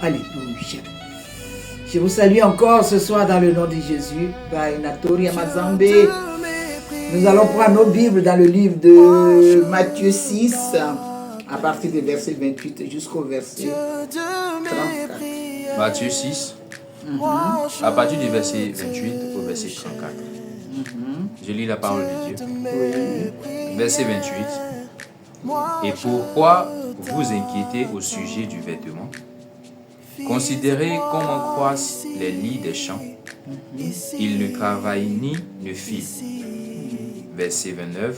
Alléluia. Je vous salue encore ce soir dans le nom de Jésus. Nous allons prendre nos Bibles dans le livre de Matthieu 6, à partir du verset 28 jusqu'au verset 34. Matthieu 6, à partir du verset 28 au verset 34. Je lis la parole de Dieu. Verset 28. Et pourquoi vous inquiétez au sujet du vêtement? Considérez comment croissent les lits des champs. Ils ne travaillent ni ne filent. Verset 29.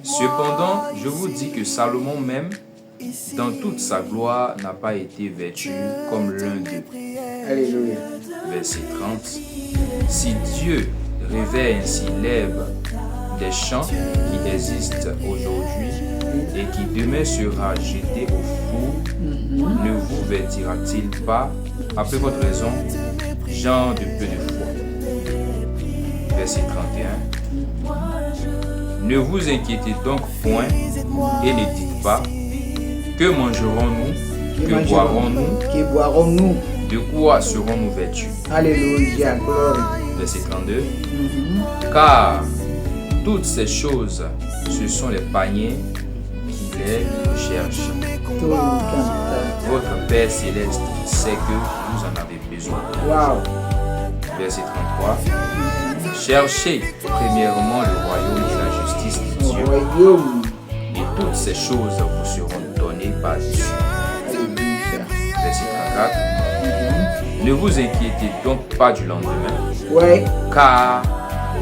Cependant, je vous dis que Salomon même, dans toute sa gloire, n'a pas été vêtu comme l'un d'eux. Alléluia. Verset 30. Si Dieu revêt ainsi l'herbe des champs qui existent aujourd'hui et qui demain sera jeté au four, ne vous vêtira-t-il pas, après votre raison, gens de peu de foi? Verset 31. Ne vous inquiétez donc point et ne dites pas, que mangerons-nous, que boirons-nous, de quoi serons-nous vêtus? Alléluia, gloire. Verset 32. Car toutes ces choses, ce sont les paniers qui les cherchent. Votre Père Céleste sait que vous en avez besoin. Wow. Verset 33. Cherchez premièrement le royaume et la justice de Dieu. Et toutes ces choses vous seront données par-dessus. Verset 34. Ne vous inquiétez donc pas du lendemain, car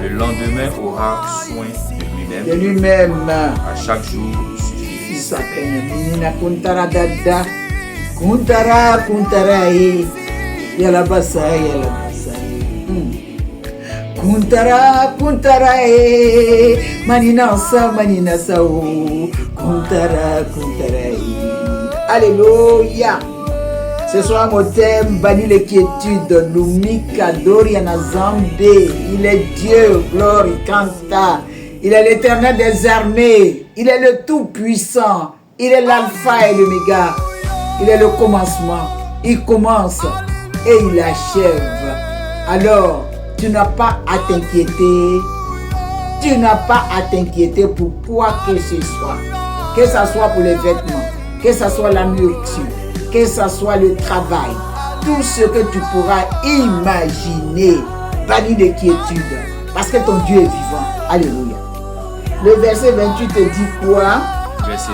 le lendemain aura soin de lui-même. À chaque jour suffit sa peine. Alléluia. Ce soir, mon thème, banni l'inquiétude, Lumika Doriana Zambé. Il est Dieu, gloire, Kanta. Il est l'éternel des armées. Il est le tout-puissant. Il est l'alpha et l'oméga. Il est le commencement. Il commence et il achève. Alors, tu n'as pas à t'inquiéter. Tu n'as pas à t'inquiéter pour quoi que ce soit. Que ce soit pour les vêtements, que ce soit la nourriture, que ce soit le travail, tout ce que tu pourras imaginer, bannis l'inquiétude, parce que ton Dieu est vivant. Alléluia. Le verset 28 te dit quoi? Verset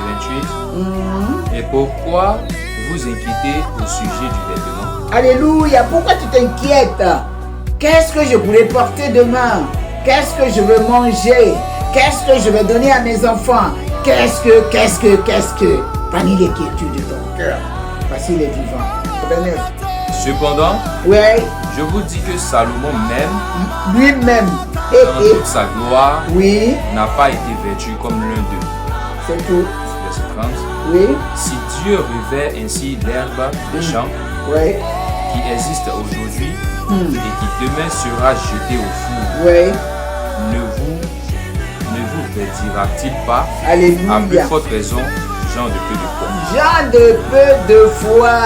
28. Et pourquoi vous inquiétez au sujet du vêtement? Alléluia. Pourquoi tu t'inquiètes? Qu'est-ce que je pourrais porter demain? Qu'est-ce que je veux manger? Qu'est-ce que je vais donner à mes enfants? Qu'est-ce que? Bannis l'inquiétude de ton cœur. Parce qu'il est vivant. 29. Cependant, je vous dis que Salomon même, lui-même, dans toute sa gloire, n'a pas été vêtu comme l'un d'eux. C'est tout. Verset 30. Si Dieu revêt ainsi l'herbe des champs qui existe aujourd'hui et qui demain sera jeté au four, ne vous vêtira-t-il pas, à plus forte raison, gens de peu de foi? Gens de peu de foi.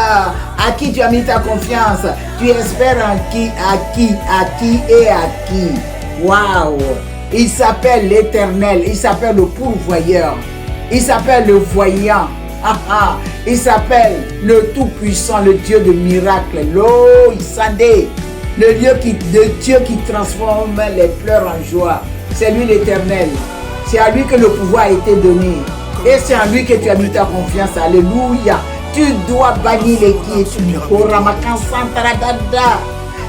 À qui tu as mis ta confiance? Tu espères en qui? À qui et à qui? Waouh! Il s'appelle l'Éternel. Il s'appelle le pourvoyeur. Il s'appelle le voyant. Il s'appelle le tout-puissant, le Dieu de miracles. Le Dieu qui transforme les pleurs en joie. C'est lui l'Éternel. C'est à lui que le pouvoir a été donné. Et c'est en lui que tu as mis ta confiance. Alléluia. Tu dois bannir l'inquiétude.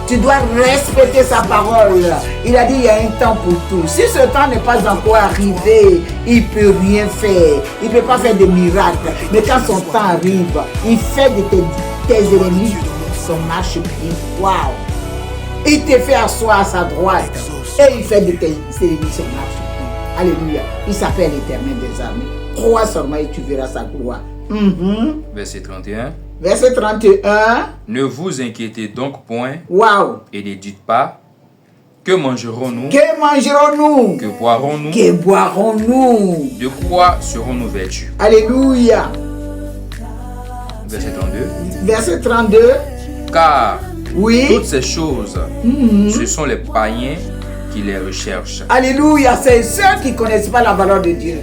Tu dois respecter sa parole. Il a dit il y a un temps pour tout. Si ce temps n'est pas encore arrivé, il ne peut rien faire. Il ne peut pas faire de miracles. Mais quand son temps arrive, il fait de tes ennemis son marchepied. Waouh! Il te fait asseoir à sa droite. Et il fait de tes ennemis son marchepied. Alléluia. Il s'appelle l'Éternel des armées. Crois seulement et tu verras sa gloire. Verset 31. Verset 31. Ne vous inquiétez donc point Wow. et ne dites pas, Que mangerons-nous? Que mangerons-nous? Que boirons-nous? Que boirons-nous? De quoi serons-nous vêtus? Alléluia. Verset 32. Verset 32. Car Oui. toutes ces choses, ce sont les païens qui les recherchent. Alléluia. C'est ceux qui ne connaissent pas la valeur de Dieu.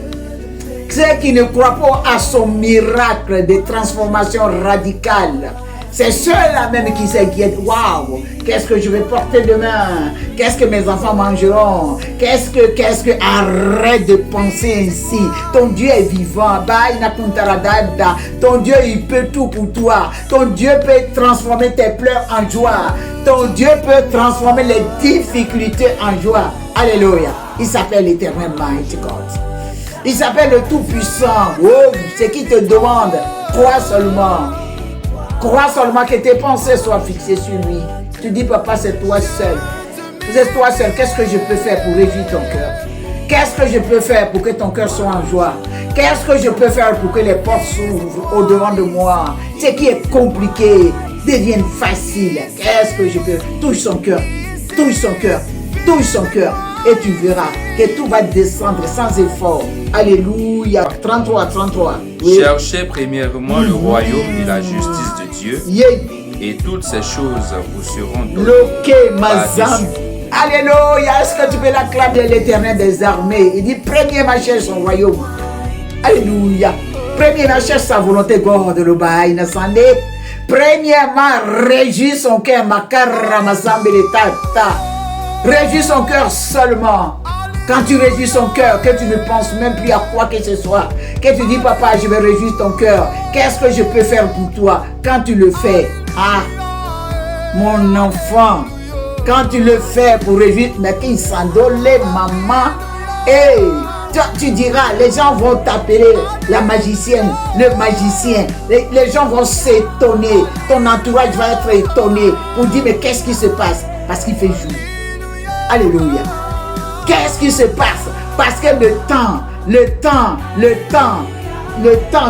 Ceux qui ne croient pas à son miracle de transformation radicale. C'est ceux-là même qui s'inquiètent. Waouh, qu'est-ce que je vais porter demain? Qu'est-ce que mes enfants mangeront? Arrête de penser ainsi. Ton Dieu est vivant. Ton Dieu, il peut tout pour toi. Ton Dieu peut transformer tes pleurs en joie. Ton Dieu peut transformer les difficultés en joie. Alléluia. Il s'appelle l'Éternel Mighty God. Il s'appelle le Tout-Puissant. Oh, c'est qui te demande. Crois seulement. Crois seulement que tes pensées soient fixées sur lui. Tu dis, papa, c'est toi seul. C'est toi seul. Qu'est-ce que je peux faire pour réjouir ton cœur? Qu'est-ce que je peux faire pour que ton cœur soit en joie? Qu'est-ce que je peux faire pour que les portes s'ouvrent au-devant de moi? Ce qui est compliqué devienne facile. Qu'est-ce que je peux? Touche son cœur. Touche son cœur. Touche son cœur. Et tu verras que tout va descendre sans effort. Alléluia. 33. Oui. Cherchez premièrement le royaume et la justice de Dieu. Yeah. Et toutes ces choses vous seront données. Loke mazam. par-dessus. Alléluia. Est-ce que tu peux l'acclamer l'Éternel des armées? Il dit, premier ma cherche son royaume. Alléluia. Premier ma cherche sa volonté, God, le bail, nasande. Premièrement, régis son cœur, makara mazambe le tata. Régis son cœur seulement. Quand tu régis son cœur, que tu ne penses même plus à quoi que ce soit, que tu dis, papa, je vais réjouir ton cœur. Qu'est-ce que je peux faire pour toi? Quand tu le fais, ah, mon enfant, quand tu le fais pour réjouir, mais qu'il s'endole, maman, et tu diras, les gens vont t'appeler la magicienne, le magicien. Les gens vont s'étonner. Ton entourage va être étonné pour dire, mais qu'est-ce qui se passe? Parce qu'il fait jour. Alléluia. Qu'est-ce qui se passe? Parce que le temps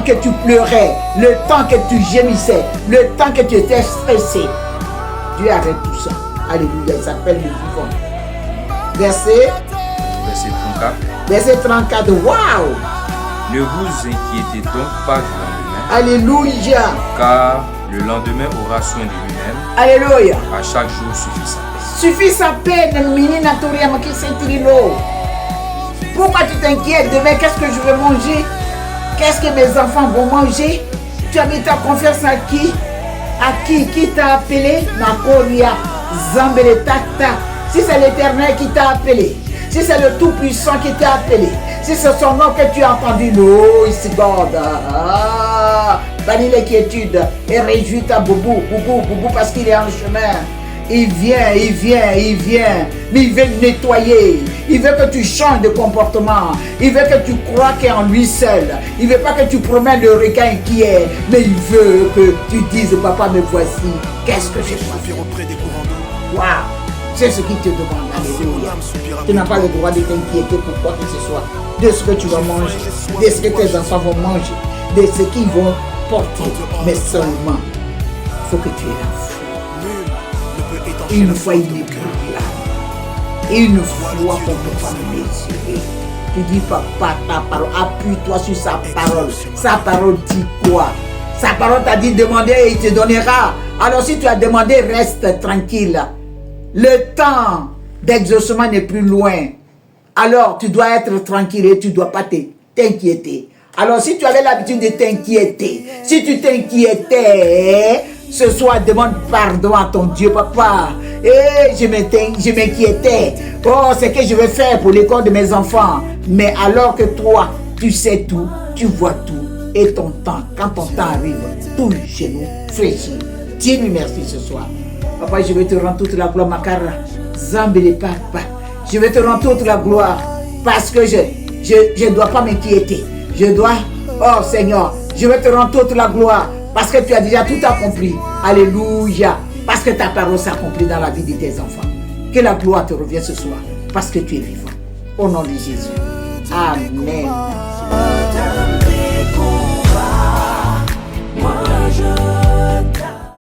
que tu pleurais, le temps que tu gémissais, le temps que tu étais stressé, Dieu arrête tout ça. Alléluia. Il s'appelle le vivant. Verset 34. Verset 34. Waouh! Ne vous inquiétez donc pas du lendemain, Alléluia. car le lendemain aura soin de lui-même. Alléluia. À chaque jour suffit sa peine. Suffit sa peine, menina Toriama qui s'intrilo. Pourquoi tu t'inquiètes demain? Qu'est-ce que je vais manger? Qu'est-ce que mes enfants vont manger? Tu as mis ta confiance à qui? À qui? Qui t'a appelé? Makoria, Zambele Tata. Si c'est l'Éternel qui t'a appelé, si c'est le Tout-Puissant qui t'a appelé, si c'est son nom que tu as entendu, no, ici God. Bannis l'inquiétude et réjouis ta boubou, parce qu'il est en chemin. Il vient, mais il veut nettoyer. Il veut que tu changes de comportement. Il veut que tu crois qu'en lui seul. Il ne veut pas que tu promènes le requin qui est, mais il veut que tu dises, papa, me voici. Qu'est-ce que je fais? Waouh! C'est ce qu'il te demande. Alléluia. Tu n'as pas le droit de t'inquiéter pour quoi que ce soit. De ce que tu vas manger, de ce que tes enfants vont manger, de ce qu'ils vont porter. Mais seulement, il faut que tu aies la foi. Une fois il n'est plus là. Une fois qu'on ne peut pas mesurer. Tu dis, papa, ta parole, appuie-toi sur sa parole. Sa parole dit quoi? Sa parole t'a dit demander et il te donnera. Alors si tu as demandé, reste tranquille. Le temps d'exaucement n'est plus loin. Alors tu dois être tranquille et tu ne dois pas t'inquiéter. Alors si tu avais l'habitude de t'inquiéter, si tu t'inquiétais, ce soir demande pardon à ton Dieu, papa. Et je m'inquiétais. Oh, c'est que je vais faire pour l'école de mes enfants. Mais alors que toi, tu sais tout, tu vois tout. Et ton temps, quand ton temps arrive, tout chez nous fléchit. Dieu lui merci ce soir. Papa, je vais te rendre toute la gloire, Makara. Zambele papa. Je vais te rendre toute la gloire. Parce que je ne dois pas m'inquiéter. Je dois, oh Seigneur, je vais te rendre toute la gloire. Parce que tu as déjà tout accompli. Alléluia. Parce que ta parole s'accomplit dans la vie de tes enfants. Que la gloire te revienne ce soir. Parce que tu es vivant. Au nom de Jésus. Amen. Moi je